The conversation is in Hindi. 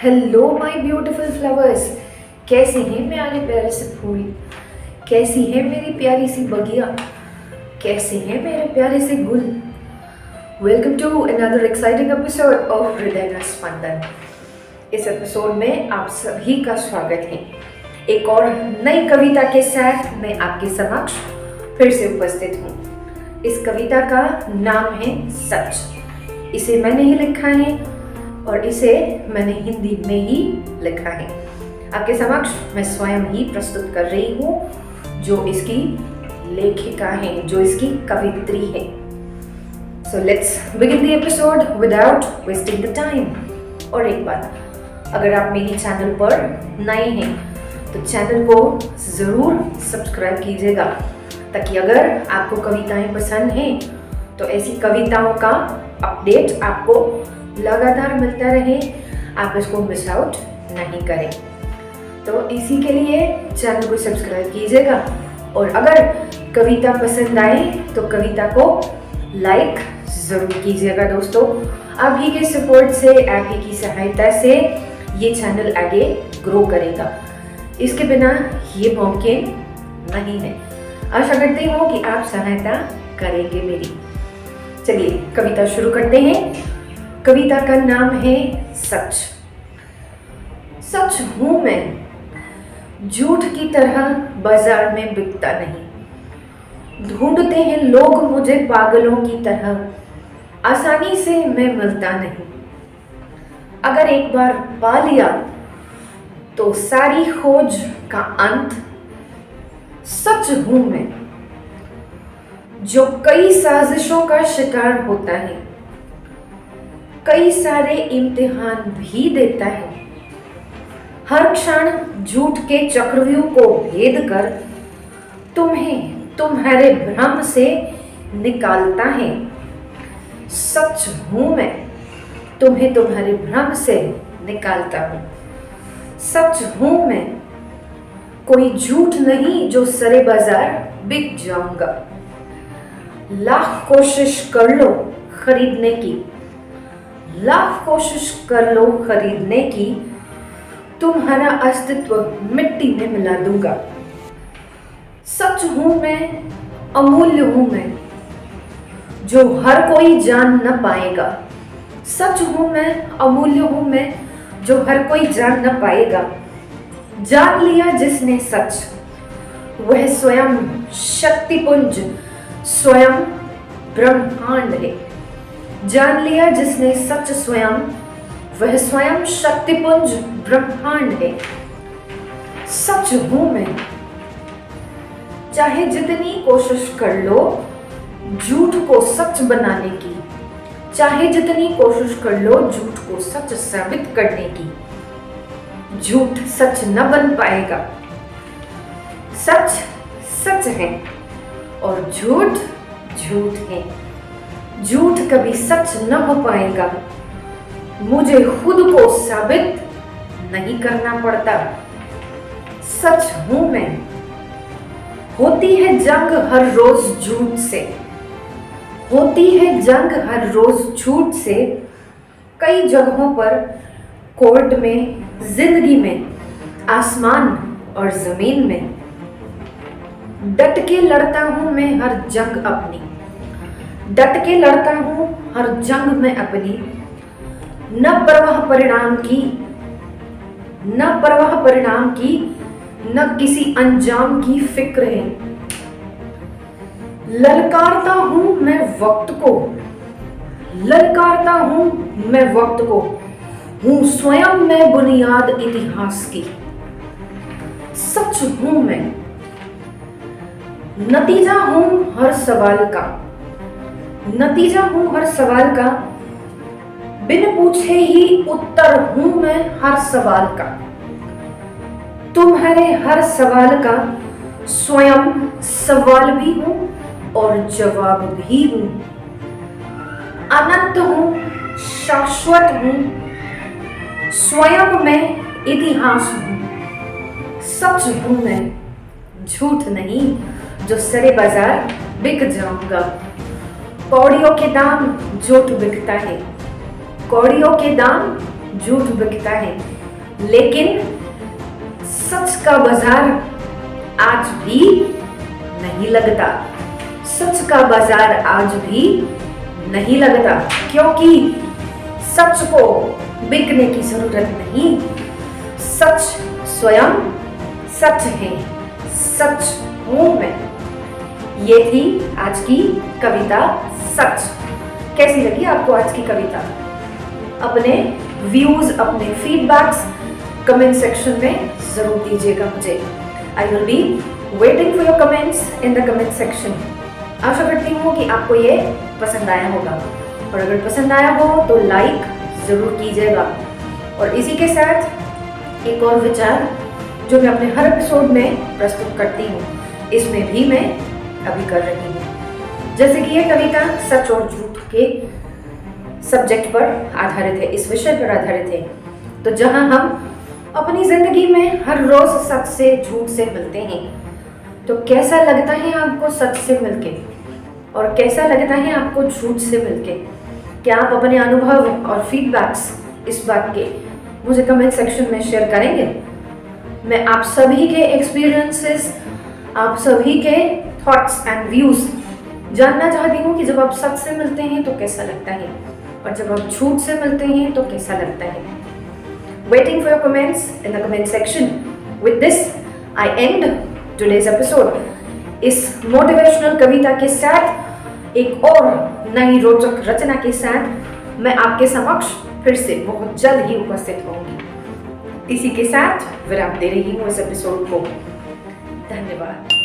Hello my beautiful flowers. कैसे हैं मेरे प्यारे से फूल? कैसी है मेरी प्यारी सी बगिया? कैसे हैं मेरे प्यारे से गुल? Welcome to another exciting episode of हृदय का स्पंदन। इस एपिसोड में आप सभी का स्वागत है। एक और नई कविता के साथ मैं आपके समक्ष फिर से उपस्थित हूँ। इस कविता का नाम है सच। इसे मैंने ही लिखा है और इसे मैंने हिंदी में ही लिखा है। आपके समक्ष मैं स्वयं ही प्रस्तुत कर रही हूँ, जो इसकी लेखिका है, जो इसकी कवित्री है। So let's begin the episode without wasting the time. और एक बात, अगर आप मेरी चैनल पर नए हैं तो चैनल को ज़रूर सब्सक्राइब कीजिएगा, ताकि अगर आपको कविताएं पसंद हैं तो ऐसी कविताओं का अपडेट आपको लगातार मिलता रहे, आप इसको मिस आउट नहीं करें। तो इसी के लिए चैनल को सब्सक्राइब कीजिएगा, और अगर कविता पसंद आए तो कविता को लाइक ज़रूर कीजिएगा दोस्तों। आप ही के सपोर्ट से, आप ही की सहायता से ये चैनल आगे ग्रो करेगा। इसके बिना ये मुमकिन नहीं है। आशा करती हूँ कि आप सहायता करेंगे मेरी। चलिए कविता शुरू करते हैं। कविता का नाम है सच। सच हूं मैं, झूठ की तरह बाजार में बिकता नहीं। ढूंढते हैं लोग मुझे पागलों की तरह, आसानी से मैं मिलता नहीं। अगर एक बार पा लिया तो सारी खोज का अंत। सच हूं मैं, जो कई साजिशों का शिकार होता है, कई सारे इम्तिहान भी देता है। हर क्षण झूठ के चक्रव्यूह को भेद कर तुम्हें तुम्हारे भ्रम से निकालता है। सच हूं मैं, तुम्हें तुम्हारे भ्रम से निकालता हूं। सच हूं मैं, कोई झूठ नहीं जो सरे बाजार बिक जाऊंगा। लाख कोशिश कर लो खरीदने की, लाख कोशिश कर लो खरीदने की, तुम्हारा अस्तित्व मिट्टी में मिला दूंगा। सच हूं मैं, अमूल्य हूं मैं, जो हर कोई जान न पाएगा। सच हूं मैं, अमूल्य हूं मैं, जो हर कोई जान न पाएगा। जान लिया जिसने सच, वह स्वयं शक्तिपुंज, स्वयं ब्रह्मांड है। जान लिया जिसने सच स्वयं, वह स्वयं शक्तिपुंज ब्रह्मांड है। सच हूं मैं, चाहे जितनी कोशिश कर लो झूठ को सच बनाने की, चाहे जितनी कोशिश कर लो झूठ को सच साबित करने की, झूठ सच न बन पाएगा। सच सच है और झूठ झूठ है। झूठ कभी सच न हो पाएगा। मुझे खुद को साबित नहीं करना पड़ता। सच हूं मैं, होती है जंग हर रोज झूठ से, होती है जंग हर रोज झूठ से। कई जगहों पर, कोर्ट में, जिंदगी में, आसमान और जमीन में, डट के लड़ता हूं मैं हर जंग अपनी। डट के लड़ता हूं हर जंग में अपनी। न परवाह परिणाम की, न परवाह परिणाम की, न किसी अंजाम की फिक्र है। ललकारता हूं मैं वक्त को, ललकारता हूं मैं वक्त को, हूं स्वयं मैं बुनियाद इतिहास की। सच हूं मैं, नतीजा हूं हर सवाल का, नतीजा हूं हर सवाल का। बिन पूछे ही उत्तर हूं मैं हर सवाल का। तुम्हारे हर सवाल का स्वयं सवाल भी हूं और जवाब भी हूं। अनंत हूं, शाश्वत हूं, स्वयं मैं इतिहास हूं। सच हूं मैं, झूठ नहीं जो सरे बाजार बिक जाऊंगा। कौड़ियों के दाम झूठ बिकता है, कौड़ियों के दाम झूठ बिकता है। लेकिन सच का बाजार आज भी नहीं लगता। सच का बाजार आज भी नहीं लगता, क्योंकि सच को बिकने की जरूरत नहीं। सच स्वयं सच है, सच हूं मैं। ये थी आज की कविता सच। कैसी लगी आपको आज की कविता? अपने व्यूज, अपने फीडबैक्स कमेंट सेक्शन में जरूर दीजिएगा मुझे। I will be waiting for your comments in the comment section. आशा करती हूँ कि आपको ये पसंद आया होगा, और अगर पसंद आया हो तो लाइक जरूर कीजिएगा। और इसी के साथ एक और विचार जो मैं अपने हर एपिसोड में प्रस्तुत करती हूँ, इसमें भी मैं अभी कर रही हूँ। जैसे कि ये कविता सच और झूठ के सब्जेक्ट पर आधारित है, इस विषय पर आधारित है। तो जहां हम अपनी जिंदगी में हर रोज सच से झूठ से मिलते हैं, तो कैसा लगता है आपको सच से मिलके, और कैसा लगता है आपको झूठ से मिलके? क्या आप अपने अनुभव और फीडबैक्स इस बात के मुझे कमेंट सेक्शन में शेयर करेंगे? मैं आप सभी के एक्सपीरियंसेस, आप सभी के थॉट्स एंड व्यूज जानना चाहती हूँ कि जब आप सच से मिलते हैं तो कैसा लगता है, और जब आप झूठ से मिलते हैं तो कैसा लगता है। Waiting for your comments in the comment section. With this, I end today's episode. इस मोटिवेशनल कविता के साथ, एक और नई रोचक रचना के साथ मैं आपके समक्ष फिर से बहुत जल्द ही उपस्थित होंगी। इसी के साथ विराम दे रही हूँ इस एपिसोड को। धन्यवाद।